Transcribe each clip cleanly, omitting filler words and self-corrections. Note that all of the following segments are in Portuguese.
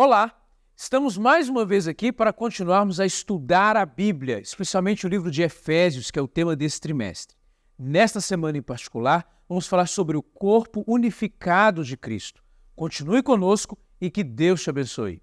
Olá! Estamos mais uma vez aqui para continuarmos a estudar a Bíblia, especialmente o livro de Efésios, que é o tema desse trimestre. Nesta semana em particular, vamos falar sobre o corpo unificado de Cristo. Continue conosco e que Deus te abençoe.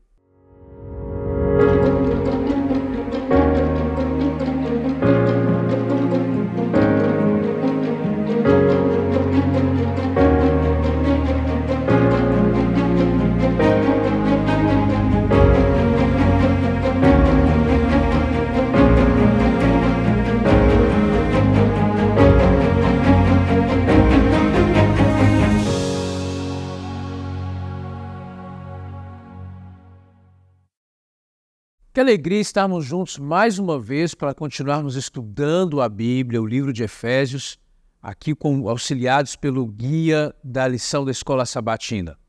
Que alegria estarmos juntos mais uma vez para continuarmos estudando a Bíblia, o livro de Efésios, aqui auxiliados pelo guia da lição da Escola Sabatina.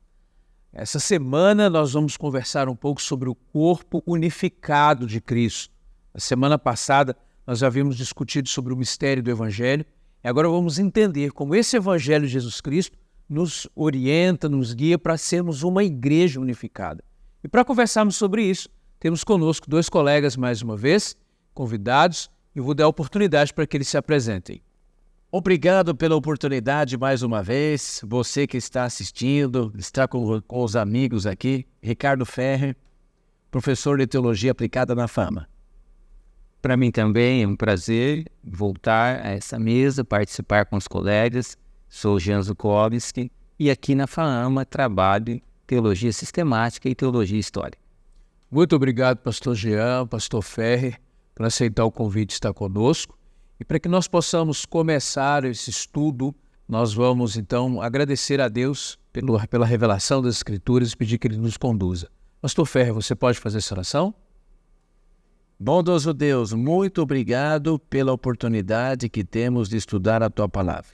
Essa semana nós vamos conversar um pouco sobre o corpo unificado de Cristo. Na semana passada nós já havíamos discutido sobre o mistério do Evangelho e agora vamos entender como esse Evangelho de Jesus Cristo nos orienta, nos guia para sermos uma igreja unificada. E para conversarmos sobre isso, temos conosco dois colegas mais uma vez, convidados, e vou dar a oportunidade para que eles se apresentem. Obrigado pela oportunidade mais uma vez. Você que está assistindo, está com os amigos aqui. Ricardo Ferrer, professor de Teologia Aplicada na Fama. Para mim também é um prazer voltar a essa mesa, participar com os colegas. Sou Jean Zukovski e aqui na FAAMA trabalho em Teologia Sistemática e Teologia Histórica. Muito obrigado, pastor Jean, pastor Ferrer, por aceitar o convite de estar conosco. E para que nós possamos começar esse estudo, nós vamos então agradecer a Deus pela revelação das Escrituras e pedir que Ele nos conduza. Pastor Ferrer, você pode fazer essa oração? Bondoso Deus, muito obrigado pela oportunidade que temos de estudar a Tua Palavra.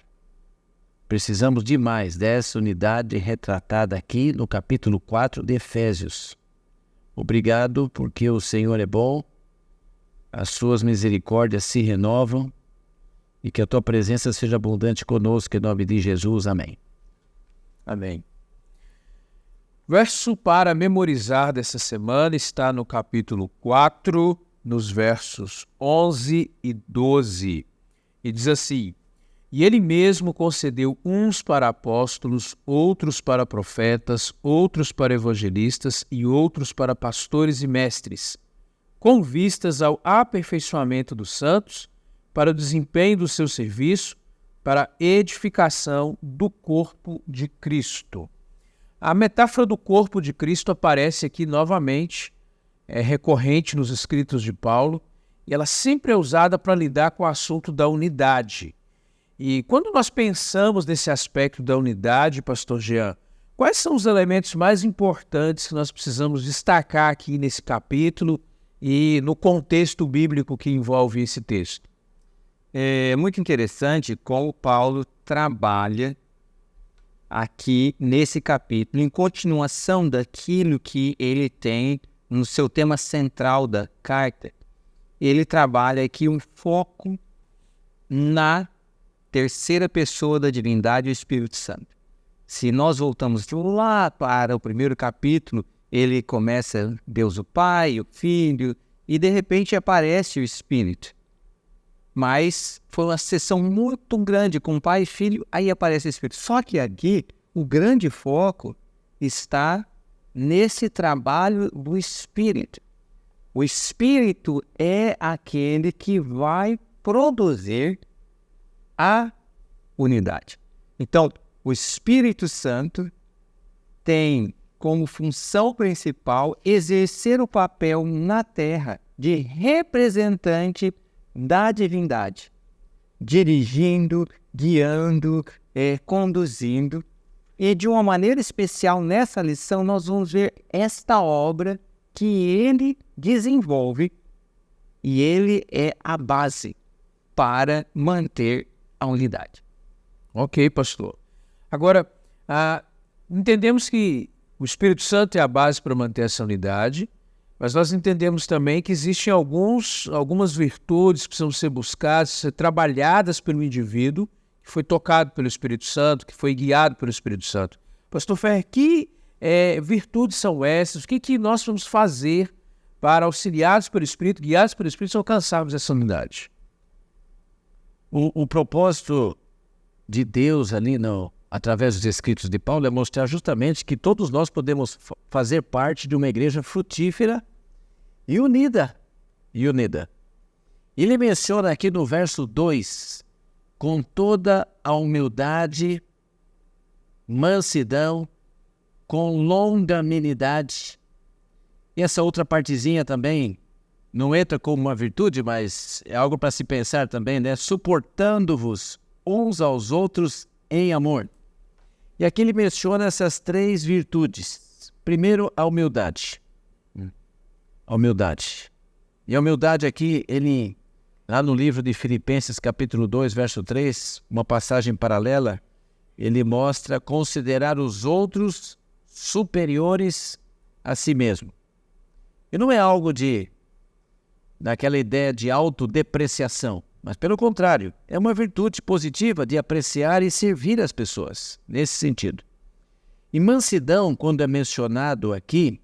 Precisamos demais dessa unidade retratada aqui no capítulo 4 de Efésios. Obrigado porque o Senhor é bom, as suas misericórdias se renovam e que a tua presença seja abundante conosco, em nome de Jesus. Amém. Amém. O verso para memorizar dessa semana está no capítulo 4, nos versos 11 e 12. E diz assim: E ele mesmo concedeu uns para apóstolos, outros para profetas, outros para evangelistas e outros para pastores e mestres, com vistas ao aperfeiçoamento dos santos, para o desempenho do seu serviço, para a edificação do corpo de Cristo. A metáfora do corpo de Cristo aparece aqui novamente, é recorrente nos escritos de Paulo, e ela sempre é usada para lidar com o assunto da unidade. E quando nós pensamos nesse aspecto da unidade, pastor Jean, quais são os elementos mais importantes que nós precisamos destacar aqui nesse capítulo e no contexto bíblico que envolve esse texto? É muito interessante como Paulo trabalha aqui nesse capítulo, em continuação daquilo que ele tem no seu tema central da carta. Ele trabalha aqui um foco na terceira pessoa da divindade, o Espírito Santo. Se nós voltamos lá para o primeiro capítulo, ele começa Deus o Pai, o Filho, e de repente aparece o Espírito. Mas foi uma sessão muito grande com Pai e Filho, aí aparece o Espírito. Só que aqui, o grande foco está nesse trabalho do Espírito. O Espírito é aquele que vai produzir a unidade. Então, o Espírito Santo tem como função principal exercer o papel na terra de representante da divindade, dirigindo, guiando, conduzindo. E de uma maneira especial nessa lição nós vamos ver esta obra que ele desenvolve e ele é a base para manter a unidade. Ok, pastor. Agora, entendemos que o Espírito Santo é a base para manter essa unidade, mas nós entendemos também que existem algumas virtudes que precisam ser buscadas, ser trabalhadas pelo indivíduo, que foi tocado pelo Espírito Santo, que foi guiado pelo Espírito Santo. Pastor Ferrer, que virtudes são essas? O que nós vamos fazer para, auxiliados pelo Espírito, guiados pelo Espírito, alcançarmos essa unidade? O propósito de Deus ali, através dos escritos de Paulo, é mostrar justamente que todos nós podemos fazer parte de uma igreja frutífera e unida. Ele menciona aqui no verso 2, com toda a humildade, mansidão, com longanimidade. E essa outra partezinha também não entra como uma virtude, mas é algo para se pensar também, né? Suportando-vos uns aos outros em amor. E aqui ele menciona essas 3 virtudes. Primeiro, a humildade. A humildade. E a humildade aqui, lá no livro de Filipenses, capítulo 2, verso 3, uma passagem paralela, ele mostra considerar os outros superiores a si mesmo. E não é algo daquela ideia de autodepreciação, mas pelo contrário, é uma virtude positiva de apreciar e servir as pessoas, nesse sentido. E mansidão, quando é mencionado aqui,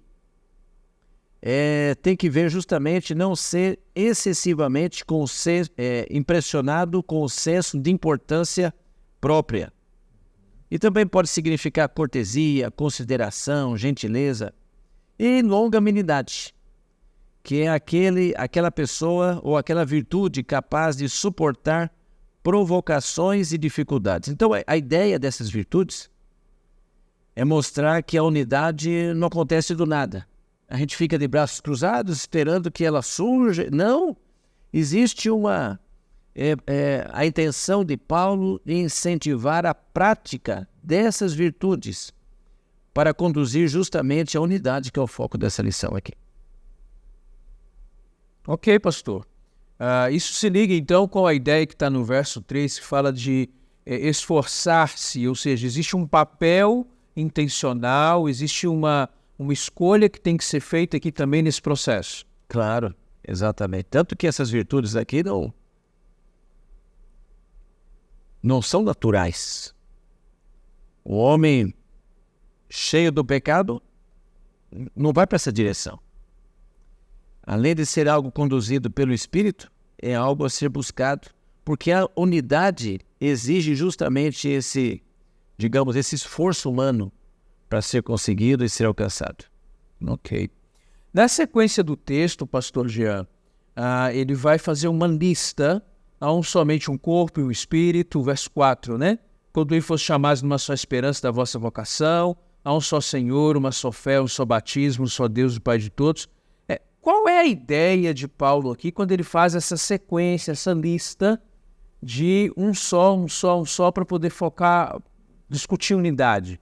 tem que ver justamente não ser excessivamente impressionado com o senso de importância própria. E também pode significar cortesia, consideração, gentileza e longanimidade, que é aquela pessoa ou aquela virtude capaz de suportar provocações e dificuldades. Então, a ideia dessas virtudes é mostrar que a unidade não acontece do nada. A gente fica de braços cruzados esperando que ela surja. Não! Existe a intenção de Paulo de incentivar a prática dessas virtudes para conduzir justamente a unidade, que é o foco dessa lição aqui. Ok, pastor. Isso se liga, então, com a ideia que está no verso 3, que fala de esforçar-se, ou seja, existe um papel intencional, existe uma escolha que tem que ser feita aqui também nesse processo. Claro, exatamente. Tanto que essas virtudes aqui não são naturais. O homem cheio do pecado não vai para essa direção. Além de ser algo conduzido pelo Espírito, é algo a ser buscado, porque a unidade exige justamente esse esforço humano para ser conseguido e ser alcançado. Ok. Na sequência do texto, pastor Jean, ele vai fazer uma lista. Há somente um corpo e um espírito, verso 4, né? Quando ele fosse chamados numa só esperança da vossa vocação, há um só Senhor, uma só fé, um só batismo, um só Deus e Pai de todos. Qual é a ideia de Paulo aqui quando ele faz essa sequência, essa lista de um só, para poder focar, discutir unidade?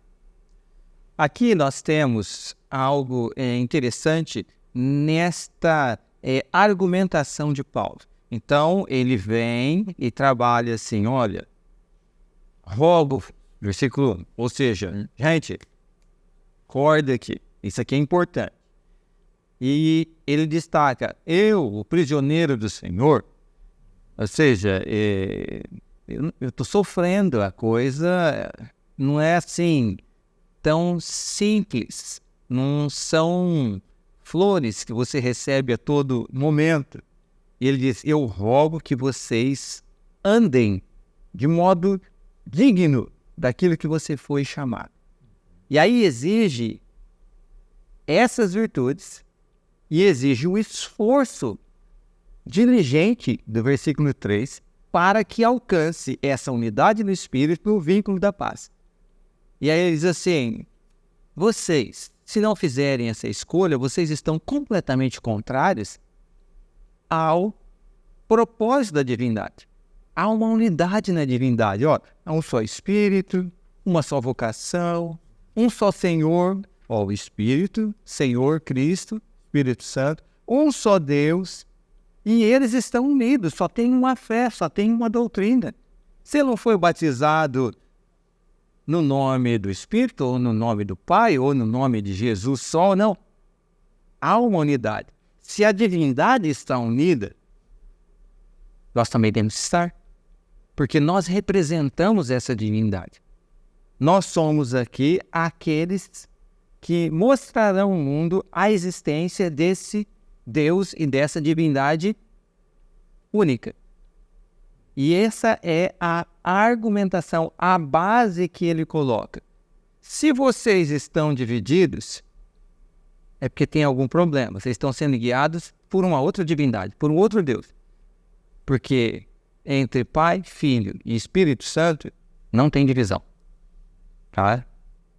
Aqui nós temos algo interessante nesta argumentação de Paulo. Então, ele vem e trabalha assim, olha, rogo, versículo 1, ou seja, gente, acorda aqui, isso aqui é importante. E ele destaca, eu, o prisioneiro do Senhor, ou seja, eu estou sofrendo, a coisa não é assim tão simples, não são flores que você recebe a todo momento. E ele diz, eu rogo que vocês andem de modo digno daquilo que você foi chamado. E aí exige essas virtudes e exige um esforço diligente, do versículo 3, para que alcance essa unidade no Espírito no vínculo da paz. E aí ele diz assim, vocês, se não fizerem essa escolha, vocês estão completamente contrários ao propósito da divindade. Há uma unidade na divindade. Há um só Espírito, uma só vocação, um só Senhor, o Espírito, Senhor Cristo, Espírito Santo, um só Deus, e eles estão unidos, só tem uma fé, só tem uma doutrina. Se ele não foi batizado no nome do Espírito, ou no nome do Pai, ou no nome de Jesus só, não. Há uma unidade. Se a divindade está unida, nós também temos que estar, porque nós representamos essa divindade. Nós somos aqui aqueles que mostrarão ao mundo a existência desse Deus e dessa divindade única. E essa é a argumentação, a base que ele coloca. Se vocês estão divididos, é porque tem algum problema. Vocês estão sendo guiados por uma outra divindade, por um outro Deus. Porque entre Pai, Filho e Espírito Santo não tem divisão. Tá?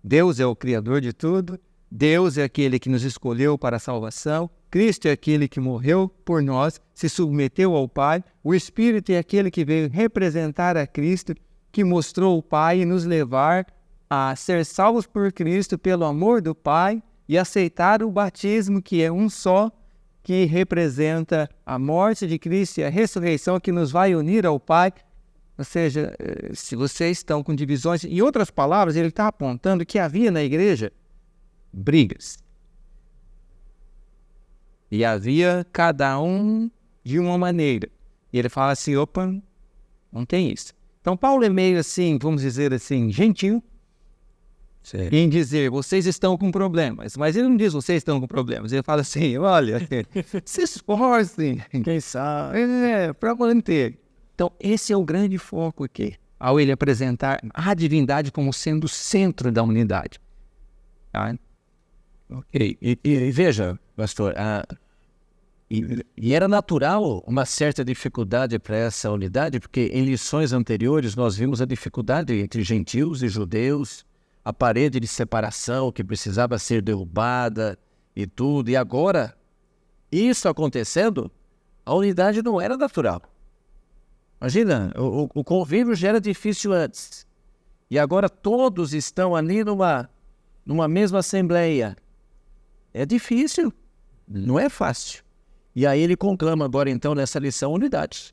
Deus é o Criador de tudo. Deus é aquele que nos escolheu para a salvação. Cristo é aquele que morreu por nós, se submeteu ao Pai. O Espírito é aquele que veio representar a Cristo, que mostrou o Pai e nos levar a ser salvos por Cristo pelo amor do Pai e aceitar o batismo, que é um só, que representa a morte de Cristo e a ressurreição, que nos vai unir ao Pai. Ou seja, se vocês estão com divisões, em outras palavras, ele está apontando que havia na igreja brigas. E havia cada um de uma maneira. E ele fala assim, opa, não tem isso. Então Paulo é meio assim, vamos dizer assim, gentil, Certo. em dizer, vocês estão com problemas. Mas ele não diz, vocês estão com problemas. Ele fala assim, olha, se esforcem, Quem sabe? para manter. Então esse é o grande foco aqui, ao ele apresentar a divindade como sendo o centro da unidade. Tá? Ok. E veja, pastor, e era natural uma certa dificuldade para essa unidade, porque em lições anteriores nós vimos a dificuldade entre gentios e judeus, a parede de separação que precisava ser derrubada e tudo. E agora, isso acontecendo, a unidade não era natural. Imagina, o convívio já era difícil antes. E agora todos estão ali numa mesma assembleia. É difícil, não é fácil. E aí ele conclama agora então nessa lição unidade.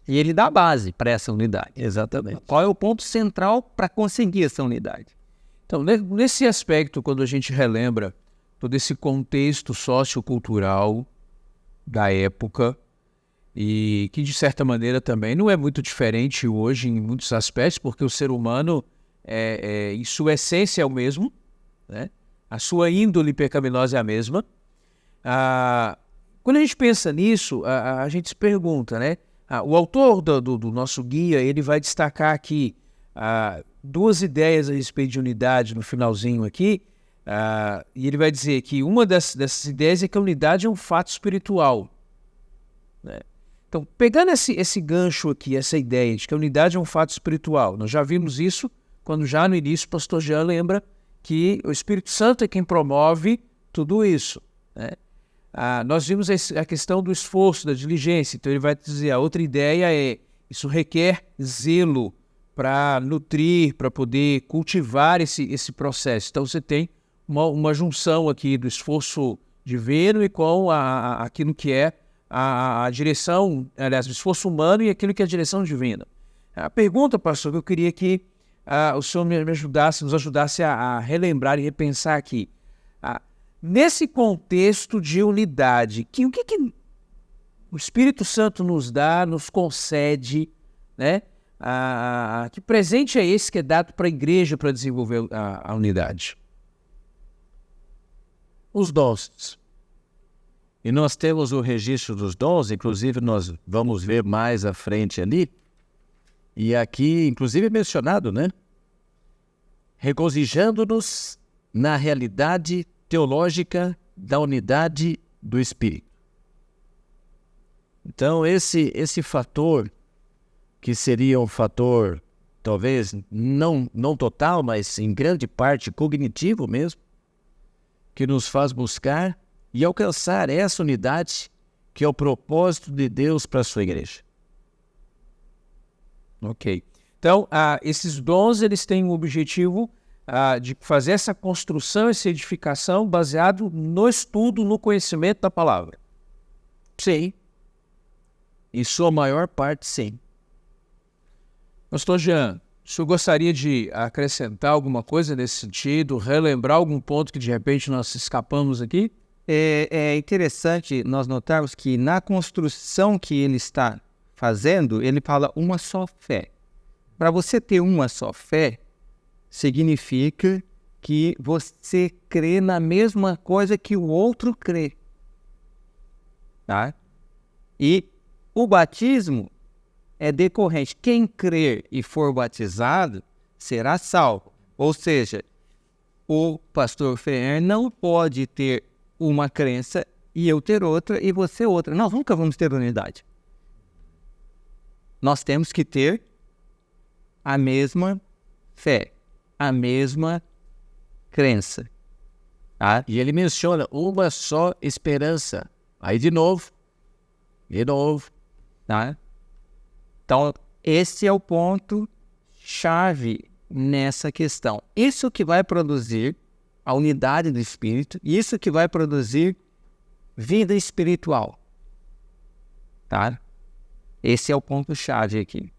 E ele dá a base para essa unidade. Exatamente. Qual é o ponto central para conseguir essa unidade? Então, nesse aspecto, quando a gente relembra todo esse contexto sociocultural da época, e que de certa maneira também não é muito diferente hoje em muitos aspectos, porque o ser humano, em sua essência é o mesmo, né? A sua índole pecaminosa é a mesma. Quando a gente pensa nisso, a gente se pergunta, né? O autor do nosso guia, ele vai destacar aqui duas ideias a respeito de unidade no finalzinho aqui, e ele vai dizer que uma dessas ideias é que a unidade é um fato espiritual, né? Então, pegando esse gancho aqui, essa ideia de que a unidade é um fato espiritual, nós já vimos isso quando já no início o pastor Jean lembra que o Espírito Santo é quem promove tudo isso, né? Nós vimos a questão do esforço, da diligência. Então ele vai dizer, a outra ideia é, isso requer zelo para nutrir, para poder cultivar esse processo. Então você tem uma junção aqui do esforço divino e com aquilo que é a direção, aliás, o esforço humano e aquilo que é a direção divina. A pergunta, pastor, que eu queria que o senhor nos ajudasse a relembrar e repensar aqui. Nesse contexto de unidade, o que o Espírito Santo nos dá, nos concede, né? Que presente é esse que é dado para a igreja para desenvolver a unidade? Os dons. E nós temos o registro dos dons, inclusive nós vamos ver mais à frente ali. E aqui, inclusive, é mencionado, né? Regozijando-nos na realidade teológica da unidade do Espírito. Então, esse fator, que seria um fator, talvez, não total, mas em grande parte cognitivo mesmo, que nos faz buscar e alcançar essa unidade que é o propósito de Deus para a sua igreja. Ok. Então, esses dons, eles têm o objetivo de fazer essa construção, essa edificação baseado no estudo, no conhecimento da palavra. Sim. Em sua maior parte, sim. Pastor Jean, o senhor gostaria de acrescentar alguma coisa nesse sentido, relembrar algum ponto que de repente nós escapamos aqui? É interessante nós notarmos que na construção que ele está fazendo, ele fala uma só fé. Para você ter uma só fé, significa que você crê na mesma coisa que o outro crê. Tá? E o batismo é decorrente. Quem crer e for batizado será salvo. Ou seja, o pastor Ferrer não pode ter uma crença e eu ter outra e você outra. Nós nunca vamos ter unidade. Nós temos que ter a mesma fé, a mesma crença. Tá? E ele menciona uma só esperança. Aí de novo. Tá? Então, esse é o ponto chave nessa questão. Isso que vai produzir a unidade do Espírito, isso que vai produzir vida espiritual. Tá? Esse é o ponto chave aqui.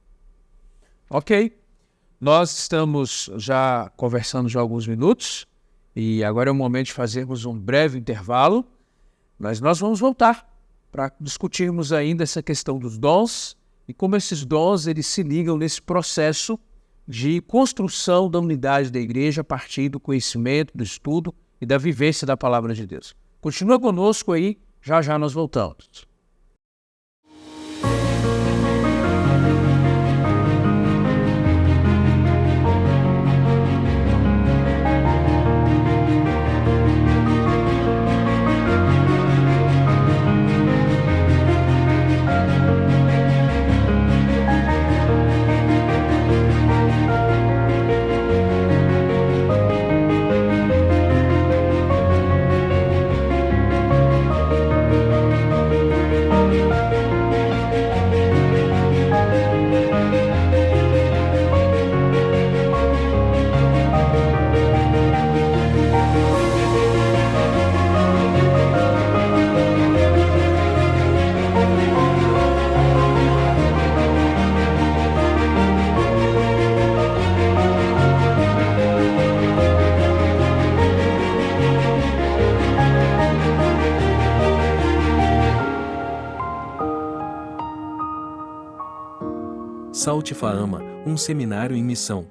Ok. Nós estamos já conversando já há alguns minutos e agora é o momento de fazermos um breve intervalo, mas nós vamos voltar para discutirmos ainda essa questão dos dons e como esses dons eles se ligam nesse processo de construção da unidade da igreja a partir do conhecimento, do estudo e da vivência da palavra de Deus. Continua conosco aí, já já nós voltamos. Salte Faama, um seminário em missão.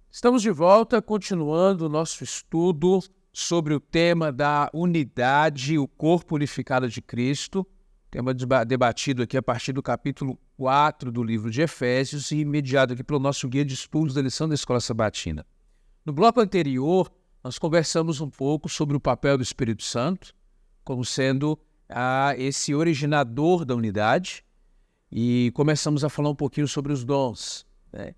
Estamos de volta, continuando o nosso estudo sobre o tema da unidade, o corpo unificado de Cristo, tema debatido aqui a partir do capítulo 4 do livro de Efésios e mediado aqui pelo nosso guia de estudos da lição da Escola Sabatina. No bloco anterior, nós conversamos um pouco sobre o papel do Espírito Santo, como sendo esse originador da unidade, e começamos a falar um pouquinho sobre os dons, né?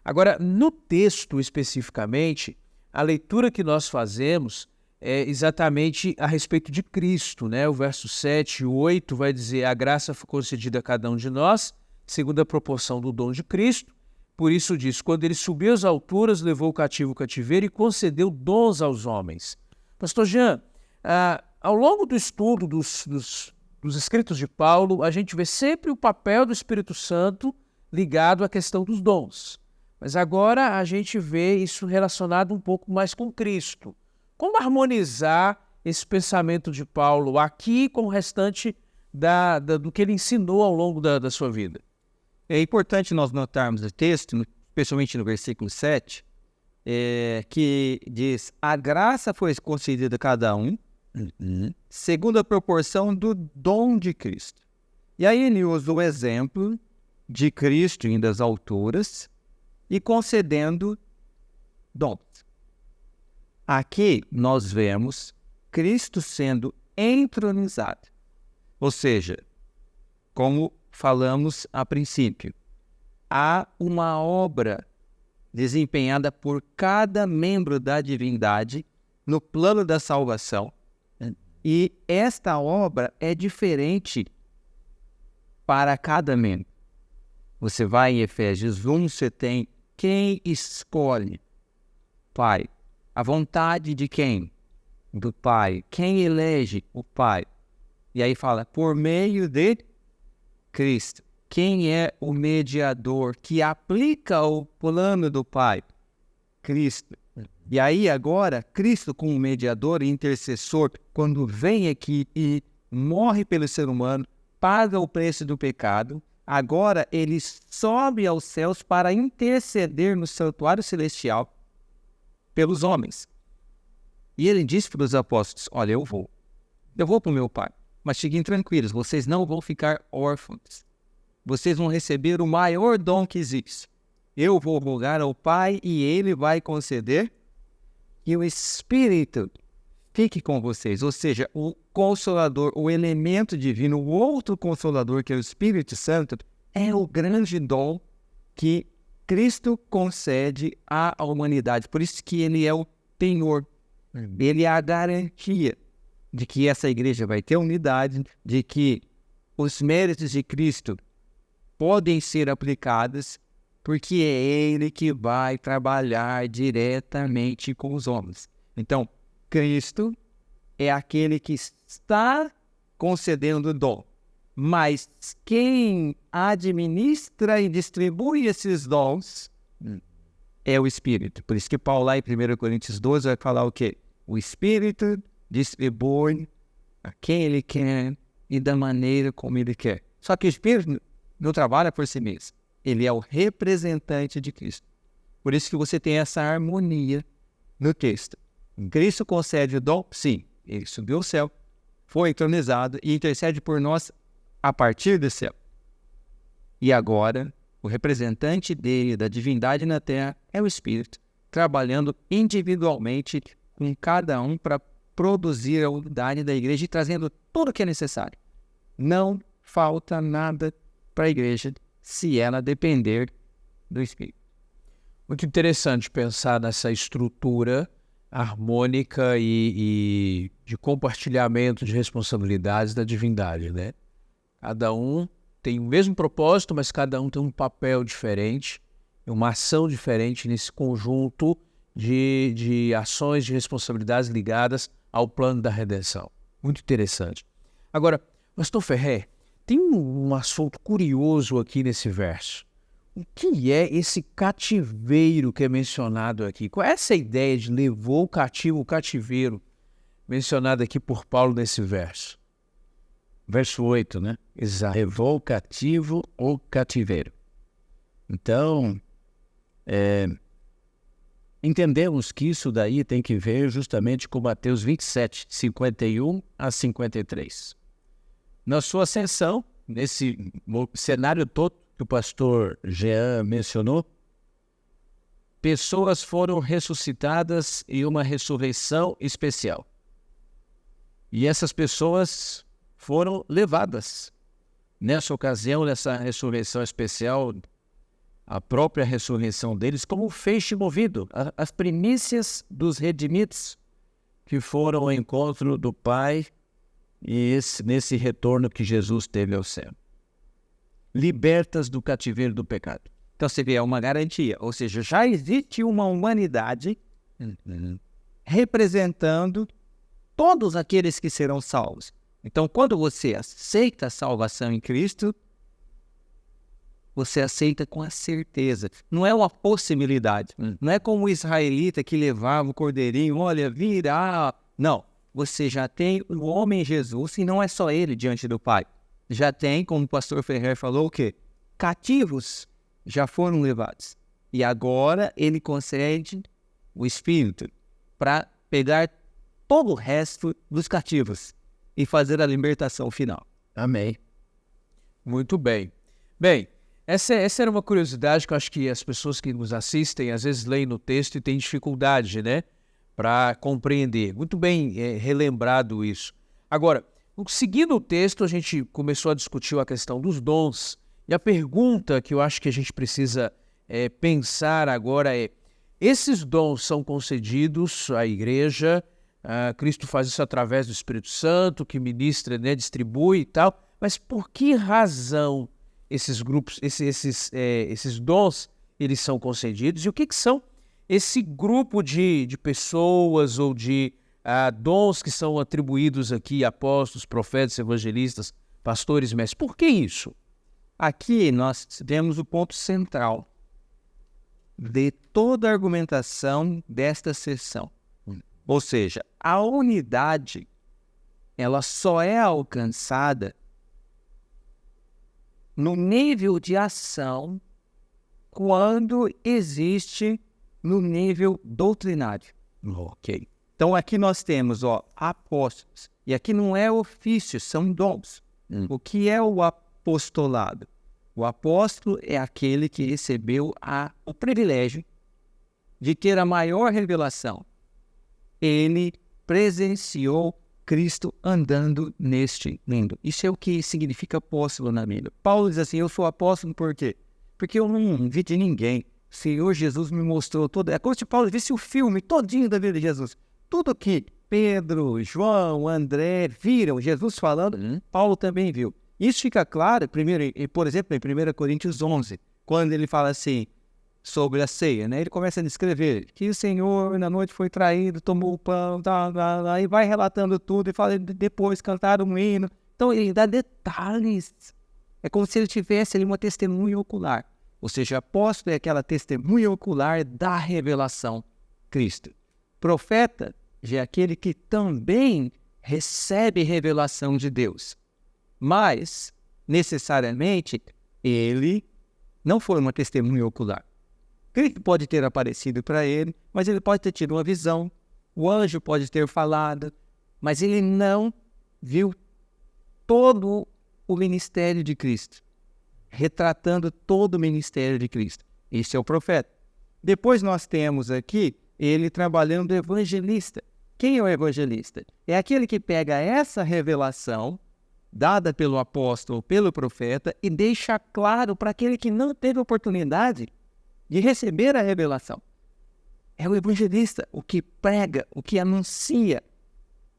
Agora, no texto especificamente, a leitura que nós fazemos é exatamente a respeito de Cristo, né? O verso 7 e 8 vai dizer: a graça foi concedida a cada um de nós, segundo a proporção do dom de Cristo. Por isso diz: quando ele subiu às alturas, levou o cativo o cativeiro e concedeu dons aos homens. Pastor Jean, ao longo do estudo dos escritos de Paulo, a gente vê sempre o papel do Espírito Santo ligado à questão dos dons. Mas agora a gente vê isso relacionado um pouco mais com Cristo. Como harmonizar esse pensamento de Paulo aqui com o restante do que ele ensinou ao longo da sua vida? É importante nós notarmos o texto, especialmente no versículo 7, que diz: a graça foi concedida a cada um, segundo a proporção do dom de Cristo. E aí ele usa o exemplo de Cristo indo às alturas e concedendo dons. Aqui nós vemos Cristo sendo entronizado. Ou seja, como falamos a princípio, há uma obra desempenhada por cada membro da divindade no plano da salvação. E esta obra é diferente para cada membro. Você vai em Efésios 1, você tem quem escolhe? Pai. A vontade de quem? Do Pai. Quem elege? O Pai. E aí fala, por meio de Cristo. Quem é o mediador que aplica o plano do Pai? Cristo. E aí agora, Cristo como mediador e intercessor, quando vem aqui e morre pelo ser humano, paga o preço do pecado, agora ele sobe aos céus para interceder no santuário celestial pelos homens. E ele disse para os apóstolos, olha, eu vou para o meu Pai, mas fiquem tranquilos, vocês não vão ficar órfãos. Vocês vão receber o maior dom que existe. Eu vou rogar ao Pai e Ele vai conceder que o Espírito fique com vocês. Ou seja, o Consolador, o elemento divino, o outro Consolador, que é o Espírito Santo, é o grande dom que Cristo concede à humanidade. Por isso que Ele é o penhor. Ele é a garantia de que essa igreja vai ter unidade, de que os méritos de Cristo podem ser aplicados, porque é Ele que vai trabalhar diretamente com os homens. Então, Cristo é aquele que está concedendo o dom, mas quem administra e distribui esses dons é o Espírito. Por isso que Paulo lá em 1 Coríntios 12 vai falar o quê? O Espírito distribui a quem Ele quer e da maneira como Ele quer. Só que o Espírito não trabalha por si mesmo. Ele é o representante de Cristo. Por isso que você tem essa harmonia no texto. Cristo concede o dom? Sim. Ele subiu ao céu, foi entronizado e intercede por nós a partir do céu. E agora, o representante dele, da divindade na terra, é o Espírito, trabalhando individualmente com cada um para produzir a unidade da igreja e trazendo tudo o que é necessário. Não falta nada para a igreja se ela depender do Espírito. Muito interessante pensar nessa estrutura harmônica e de compartilhamento de responsabilidades da divindade, né? Cada um tem o mesmo propósito, mas cada um tem um papel diferente, uma ação diferente nesse conjunto de ações, de responsabilidades ligadas ao plano da redenção. Muito interessante. Agora, pastor Ferrer, tem um assunto curioso aqui nesse verso. O que é esse cativeiro que é mencionado aqui? Qual é essa ideia de levou o cativo, o cativeiro, mencionado aqui por Paulo nesse verso? Verso 8, né? Exato. Levou o cativo ou cativeiro. Então, entendemos que isso daí tem que ver justamente com Mateus 27, 51 a 53. Na sua ascensão, nesse cenário todo que o pastor Jean mencionou, pessoas foram ressuscitadas em uma ressurreição especial. E essas pessoas foram levadas. Nessa ocasião, nessa ressurreição especial, a própria ressurreição deles como um feixe movido, as primícias dos redimidos que foram ao encontro do Pai e nesse retorno que Jesus teve ao céu. Libertas do cativeiro do pecado. Então você vê, é uma garantia. Ou seja, já existe uma humanidade representando todos aqueles que serão salvos. Então, quando você aceita a salvação em Cristo, você aceita com a certeza. Não é uma possibilidade. Não é como o israelita que levava o cordeirinho, olha, virá. Não. Você já tem o homem Jesus e não é só ele diante do Pai. Já tem, como o pastor Ferrer falou, o quê? Cativos já foram levados. E agora ele concede o Espírito para pegar todo o resto dos cativos e fazer a libertação final. Amém. Muito bem. Bem, essa era uma curiosidade que eu acho que as pessoas que nos assistem às vezes leem no texto e têm dificuldade, né? Para compreender. Muito bem relembrado isso. Agora, seguindo o texto, a gente começou a discutir a questão dos dons. E a pergunta que eu acho que a gente precisa pensar agora é: esses dons são concedidos à igreja? Cristo faz isso através do Espírito Santo, que ministra, né, distribui e tal. Mas por que razão esses grupos, esses dons, eles são concedidos? E o que são esse grupo de pessoas ou de dons que são atribuídos aqui a apóstolos, profetas, evangelistas, pastores, mestres? Por que isso? Aqui nós temos o ponto central de toda a argumentação desta sessão. Ou seja, a unidade, ela só é alcançada no nível de ação quando existe no nível doutrinário. Ok. Então aqui nós temos apóstolos. E aqui não é ofício, são dons. O que é o apostolado? O apóstolo é aquele que recebeu o privilégio de ter a maior revelação. Ele presenciou Cristo andando neste mundo. Isso é o que significa apóstolo na Bíblia. Paulo diz assim, eu sou apóstolo por quê? Porque eu não vi de ninguém. O Senhor Jesus me mostrou todo. É como se Paulo visse o filme todinho da vida de Jesus. Tudo que Pedro, João, André viram Jesus falando, Paulo também viu. Isso fica claro, primeiro, por exemplo, em 1 Coríntios 11, quando ele fala assim, sobre a ceia, né? Ele começa a descrever que o Senhor na noite foi traído, tomou o pão, e vai relatando tudo, e fala, depois cantaram um hino. Então ele dá detalhes. É como se ele tivesse ali uma testemunha ocular. Ou seja, apóstolo é aquela testemunha ocular da revelação Cristo. Profeta já é aquele que também recebe revelação de Deus. Mas, necessariamente, ele não foi uma testemunha ocular. Cristo pode ter aparecido para ele, mas ele pode ter tido uma visão. O anjo pode ter falado, mas ele não viu todo o ministério de Cristo, retratando todo o ministério de Cristo. Esse é o profeta. Depois nós temos aqui ele trabalhando evangelista. Quem é o evangelista? É aquele que pega essa revelação dada pelo apóstolo, pelo profeta, e deixa claro para aquele que não teve oportunidade de receber a revelação. É o evangelista, o que prega, o que anuncia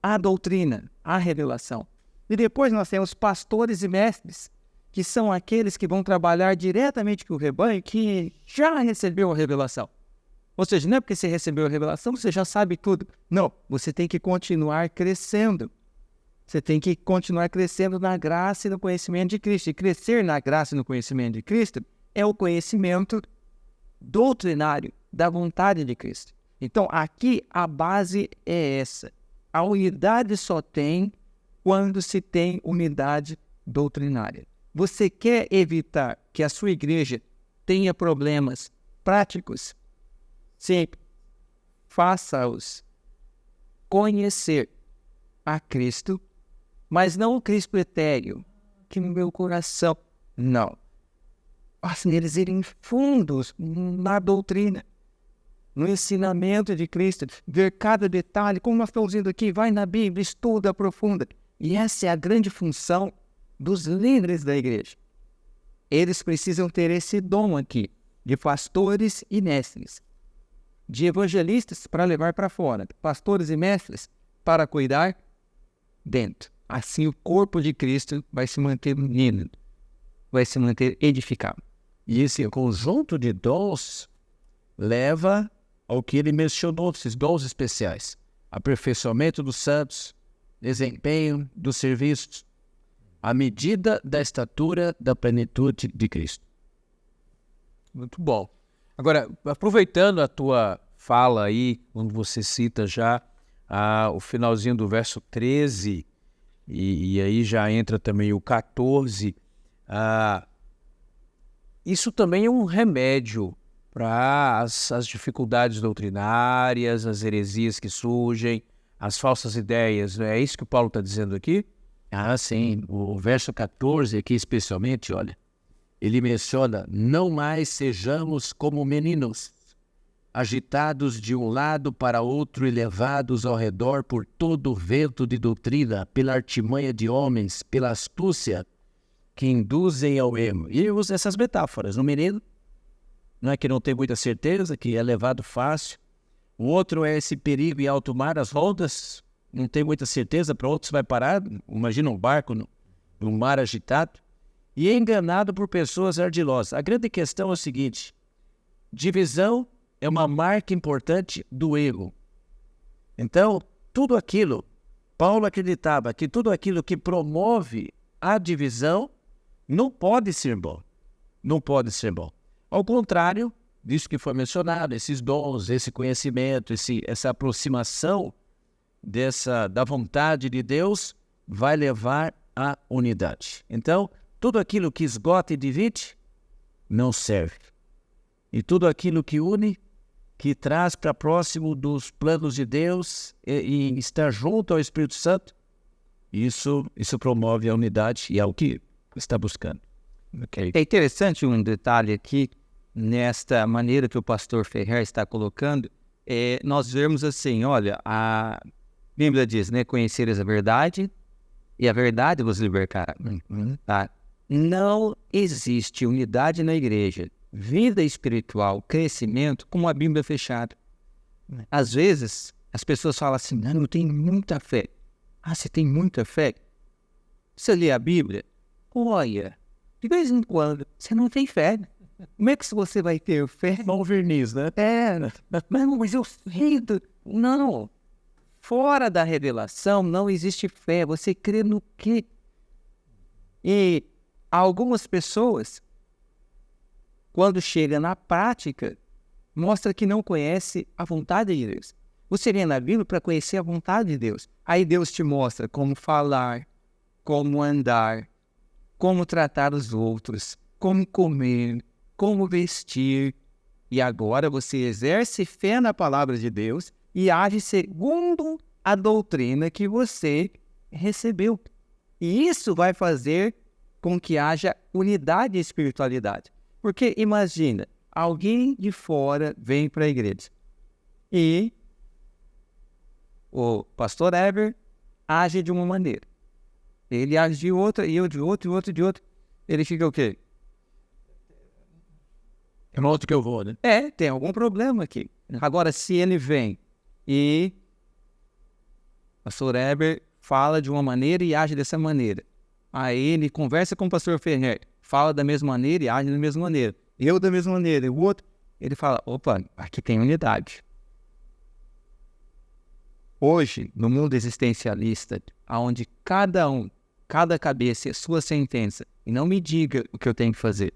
a doutrina, a revelação. E depois nós temos pastores e mestres, que são aqueles que vão trabalhar diretamente com o rebanho, que já recebeu a revelação. Ou seja, não é porque você recebeu a revelação, você já sabe tudo. Não, você tem que continuar crescendo. Você tem que continuar crescendo na graça e no conhecimento de Cristo. E crescer na graça e no conhecimento de Cristo é o conhecimento doutrinário da vontade de Cristo. Então, aqui a base é essa. A unidade só tem quando se tem unidade doutrinária. Você quer evitar que a sua igreja tenha problemas práticos? Sempre faça-os conhecer a Cristo, mas não o Cristo etéreo, que no meu coração, não. Faça eles irem fundos na doutrina, no ensinamento de Cristo, ver cada detalhe, como nós estamos vendo aqui, vai na Bíblia, estuda, aprofunda. E essa é a grande função dos líderes da igreja. Eles precisam ter esse dom aqui, de pastores e mestres, de evangelistas para levar para fora, pastores e mestres para cuidar dentro. Assim o corpo de Cristo vai se manter unido, vai se manter edificado. E esse conjunto de dons leva ao que ele mencionou, esses dons especiais. Aperfeiçoamento dos santos, desempenho dos serviços, à medida da estatura da plenitude de Cristo. Muito bom. Agora, aproveitando a tua fala aí, quando você cita já o finalzinho do verso 13, e aí já entra também o 14, isso também é um remédio para as dificuldades doutrinárias, as heresias que surgem, as falsas ideias. É isso que o Paulo está dizendo aqui? Sim. O verso 14 aqui especialmente, olha, ele menciona, não mais sejamos como meninos, agitados de um lado para outro e levados ao redor por todo o vento de doutrina, pela artimanha de homens, pela astúcia que induzem ao erro. E ele usa essas metáforas. Um menino, não é que não tem muita certeza, que é levado fácil. O outro é esse perigo em alto mar, as ondas, não tem muita certeza para onde você vai parar. Imagina um barco num mar agitado. E é enganado por pessoas ardilosas. A grande questão é o seguinte, divisão é uma marca importante do erro. Então, tudo aquilo, Paulo acreditava que tudo aquilo que promove a divisão não pode ser bom. Não pode ser bom. Ao contrário disso que foi mencionado, esses dons, esse conhecimento, essa aproximação da vontade de Deus vai levar à unidade. Então, tudo aquilo que esgota e divide não serve. E tudo aquilo que une que traz para próximo dos planos de Deus e estar junto ao Espírito Santo, isso promove a unidade e é o que está buscando. Okay. É interessante um detalhe aqui, nesta maneira que o pastor Ferrer está colocando, nós vemos assim, olha, a Bíblia diz, né, conhecereis a verdade e a verdade vos libertará. Tá? Não existe unidade na igreja, vida espiritual, crescimento, com uma Bíblia fechada. Às vezes, as pessoas falam assim, não, eu tenho muita fé. Ah, você tem muita fé? Você lê a Bíblia? Olha, de vez em quando, você não tem fé. Como é que você vai ter fé? Bom verniz, né? Mas eu sinto. Não. Fora da revelação não existe fé. Você crê no quê? E algumas pessoas, quando chega na prática, mostra que não conhece a vontade de Deus. Você lê na Bíblia para conhecer a vontade de Deus. Aí Deus te mostra como falar, como andar, como tratar os outros, como comer, como vestir. E agora você exerce fé na palavra de Deus e age segundo a doutrina que você recebeu. E isso vai fazer com que haja unidade e espiritualidade. Porque imagina, alguém de fora vem para a igreja e o pastor Eber age de uma maneira. Ele age de outra, e eu de outra, e outro de outra. Ele fica o quê? É no outro que eu vou, né? Tem algum problema aqui. Agora, se ele vem e o pastor Eber fala de uma maneira e age dessa maneira. Aí ele conversa com o pastor Ferrer, fala da mesma maneira e age da mesma maneira. Eu da mesma maneira, e o outro, ele fala, opa, aqui tem unidade. Hoje, no mundo existencialista, onde cada cabeça é sua sentença, e não me diga o que eu tenho que fazer,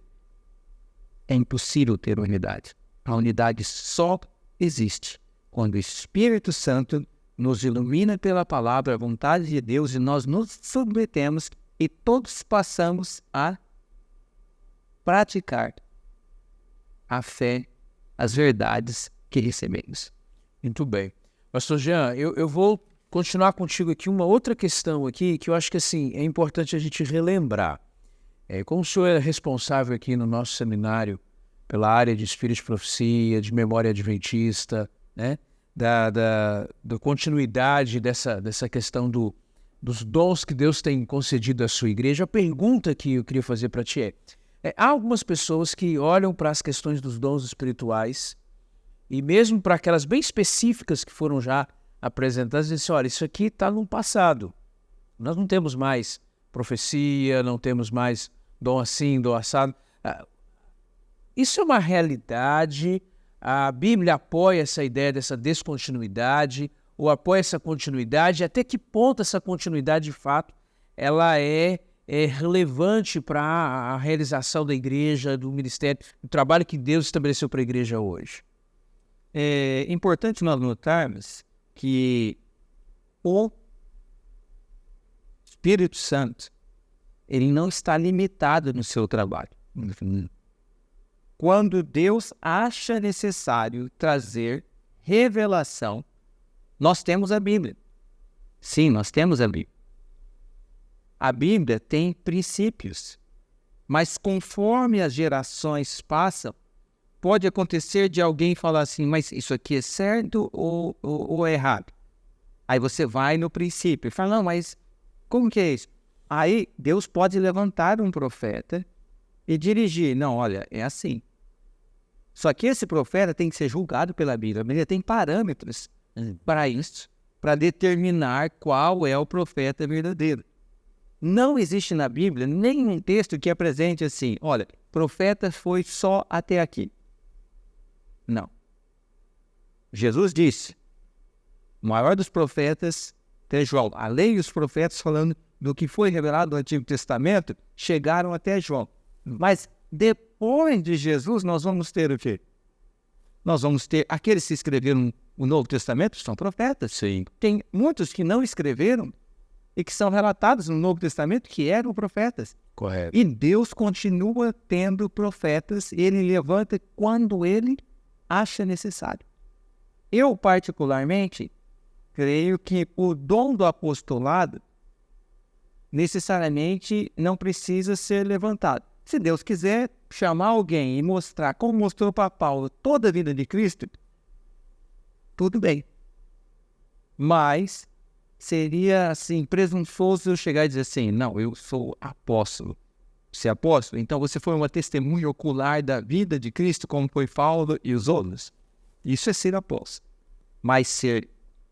é impossível ter unidade. A unidade só existe quando o Espírito Santo nos ilumina pela palavra, a vontade de Deus, e nós nos submetemos e todos passamos a praticar a fé, as verdades que recebemos. Muito bem. Pastor Jean, eu vou continuar contigo aqui uma outra questão aqui que eu acho que assim é importante a gente relembrar. Como o senhor é responsável aqui no nosso seminário pela área de Espírito de Profecia, de Memória Adventista, né? Da continuidade dessa questão dos dons que Deus tem concedido à sua igreja, a pergunta que eu queria fazer para ti há algumas pessoas que olham para as questões dos dons espirituais e mesmo para aquelas bem específicas que foram já apresentadas, dizem assim, olha, isso aqui está no passado. Nós não temos mais profecia, não temos mais dom assim, dom assado. Isso é uma realidade. A Bíblia apoia essa ideia dessa descontinuidade ou apoia essa continuidade? Até que ponto essa continuidade, de fato, ela é relevante para a realização da igreja, do ministério, do trabalho que Deus estabeleceu para a igreja hoje? É importante nós notarmos que o Espírito Santo, ele não está limitado no seu trabalho. Quando Deus acha necessário trazer revelação, nós temos a Bíblia. Sim, nós temos a Bíblia. A Bíblia tem princípios, mas conforme as gerações passam, pode acontecer de alguém falar assim, mas isso aqui é certo ou é errado? Aí você vai no princípio e fala, não, mas como que é isso? Aí Deus pode levantar um profeta e dirigir, não, olha, é assim. Só que esse profeta tem que ser julgado pela Bíblia. A Bíblia tem parâmetros para isso, para determinar qual é o profeta verdadeiro. Não existe na Bíblia nenhum texto que apresente assim, olha, profeta foi só até aqui. Não. Jesus disse, o maior dos profetas, até João, a lei e os profetas falando do que foi revelado no Antigo Testamento, chegaram até João. Mas depois de Jesus, nós vamos ter o quê? Nós vamos ter aqueles que escreveram o Novo Testamento, são profetas. Sim. Tem muitos que não escreveram e que são relatados no Novo Testamento que eram profetas. Correto. E Deus continua tendo profetas, ele levanta quando ele acha necessário. Eu, particularmente, creio que o dom do apostolado necessariamente não precisa ser levantado. Se Deus quiser chamar alguém e mostrar, como mostrou para Paulo, toda a vida de Cristo, tudo bem. Mas seria, assim, presunçoso eu chegar e dizer assim, não, eu sou apóstolo. Você é apóstolo? Então você foi uma testemunha ocular da vida de Cristo, como foi Paulo e os outros. Isso é ser apóstolo. Mas ser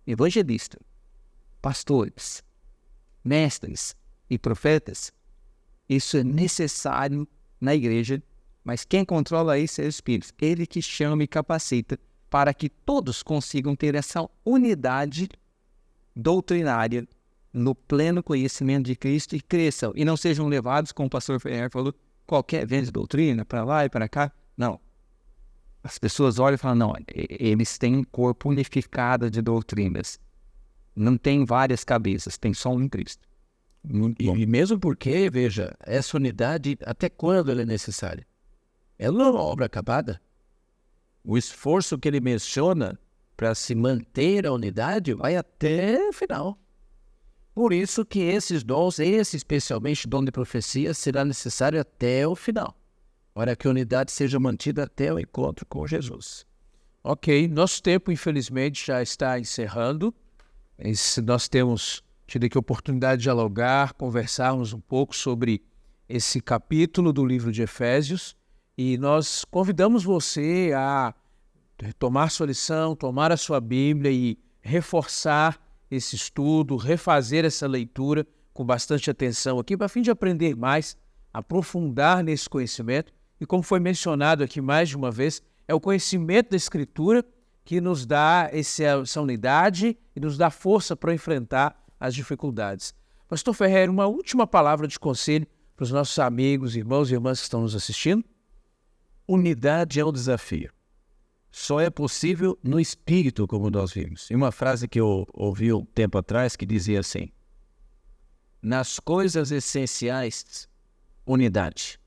evangelista, pastores, mestres e profetas, isso é necessário na igreja, mas quem controla isso é o Espírito. Ele que chama e capacita para que todos consigam ter essa unidade doutrinária no pleno conhecimento de Cristo e cresçam, e não sejam levados, como o pastor Ferrer falou, qualquer vento de doutrina, para lá e para cá. Não. As pessoas olham e falam, não, eles têm um corpo unificado de doutrinas. Não tem várias cabeças, tem só um em Cristo. E mesmo porque, veja, essa unidade, até quando ela é necessária? Ela não é uma obra acabada. O esforço que ele menciona para se manter a unidade vai até o final. Por isso que esses dons, esse especialmente o dom de profecia, será necessário até o final, para que a unidade seja mantida até o encontro com Jesus. Ok, nosso tempo, infelizmente, já está encerrando. Nós temos tido aqui a oportunidade de dialogar, conversarmos um pouco sobre esse capítulo do livro de Efésios, e nós convidamos você a tomar sua lição, tomar a sua Bíblia e reforçar esse estudo, refazer essa leitura com bastante atenção aqui, para fim de aprender mais, aprofundar nesse conhecimento. E como foi mencionado aqui mais de uma vez, é o conhecimento da Escritura que nos dá essa unidade e nos dá força para enfrentar as dificuldades. Pastor Ferrer, uma última palavra de conselho para os nossos amigos, irmãos e irmãs que estão nos assistindo? Unidade é um desafio. Só é possível no Espírito, como nós vimos. E uma frase que eu ouvi um tempo atrás que dizia assim: nas coisas essenciais, unidade.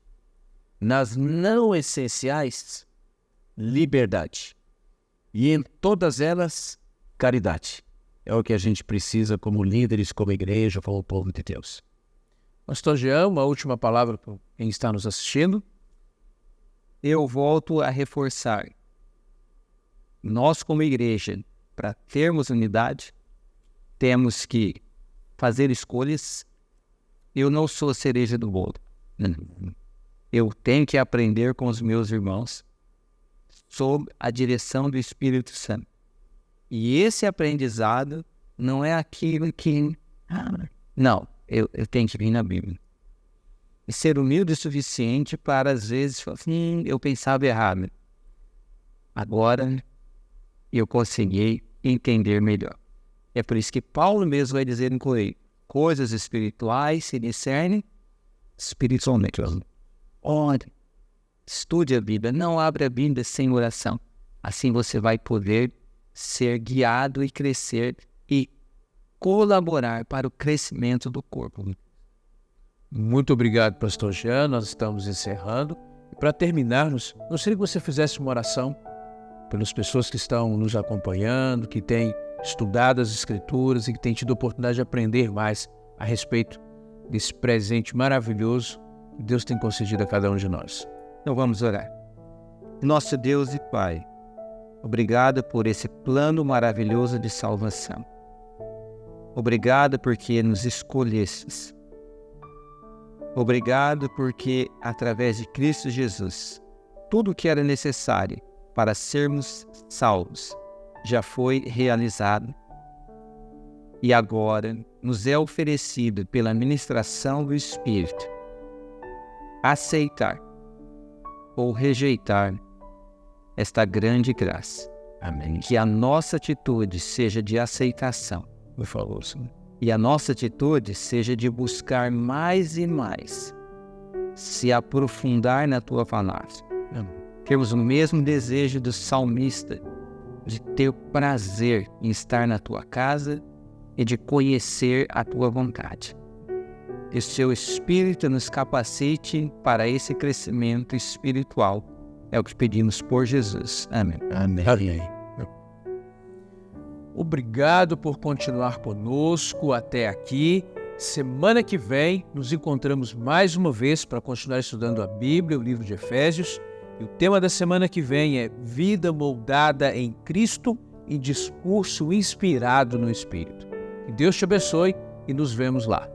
Nas não essenciais, liberdade. E em todas elas, caridade. É o que a gente precisa como líderes, como igreja, como povo de Deus. Pastor Jean, uma última palavra para quem está nos assistindo. Eu volto a reforçar. Nós, como igreja, para termos unidade, temos que fazer escolhas. Eu não sou a cereja do bolo. Eu tenho que aprender com os meus irmãos sob a direção do Espírito Santo. E esse aprendizado não é aquilo que... Não, eu tenho que vir na Bíblia. E ser humilde o suficiente para, às vezes, falar assim, eu pensava errado. Agora eu consegui entender melhor. É por isso que Paulo mesmo vai dizer em Coríntios, coisas espirituais se discernem espiritualmente. Ore, estude a Bíblia, não abra a Bíblia sem oração. Assim você vai poder ser guiado e crescer e colaborar para o crescimento do corpo. Muito obrigado, pastor Jean. Nós estamos encerrando. E para terminarmos, gostaria que você fizesse uma oração pelas pessoas que estão nos acompanhando, que têm estudado as Escrituras e que têm tido a oportunidade de aprender mais a respeito desse presente maravilhoso que Deus tem concedido a cada um de nós. Então vamos orar. Nosso Deus e Pai, obrigado por esse plano maravilhoso de salvação. Obrigado porque nos escolhestes. Obrigado porque, através de Cristo Jesus, tudo o que era necessário para sermos salvos já foi realizado. E agora nos é oferecido pela ministração do Espírito aceitar ou rejeitar esta grande graça. Amém. Que a nossa atitude seja de aceitação. Por favor, Senhor. E a nossa atitude seja de buscar mais e mais se aprofundar na Tua palavra. Temos o mesmo desejo do salmista de ter prazer em estar na Tua casa e de conhecer a Tua vontade. Que o Seu Espírito nos capacite para esse crescimento espiritual. É o que pedimos por Jesus. Amém. Amém. Obrigado por continuar conosco até aqui. Semana que vem nos encontramos mais uma vez para continuar estudando a Bíblia, o livro de Efésios. E o tema da semana que vem é Vida Moldada em Cristo e Discurso Inspirado no Espírito. Que Deus te abençoe e nos vemos lá.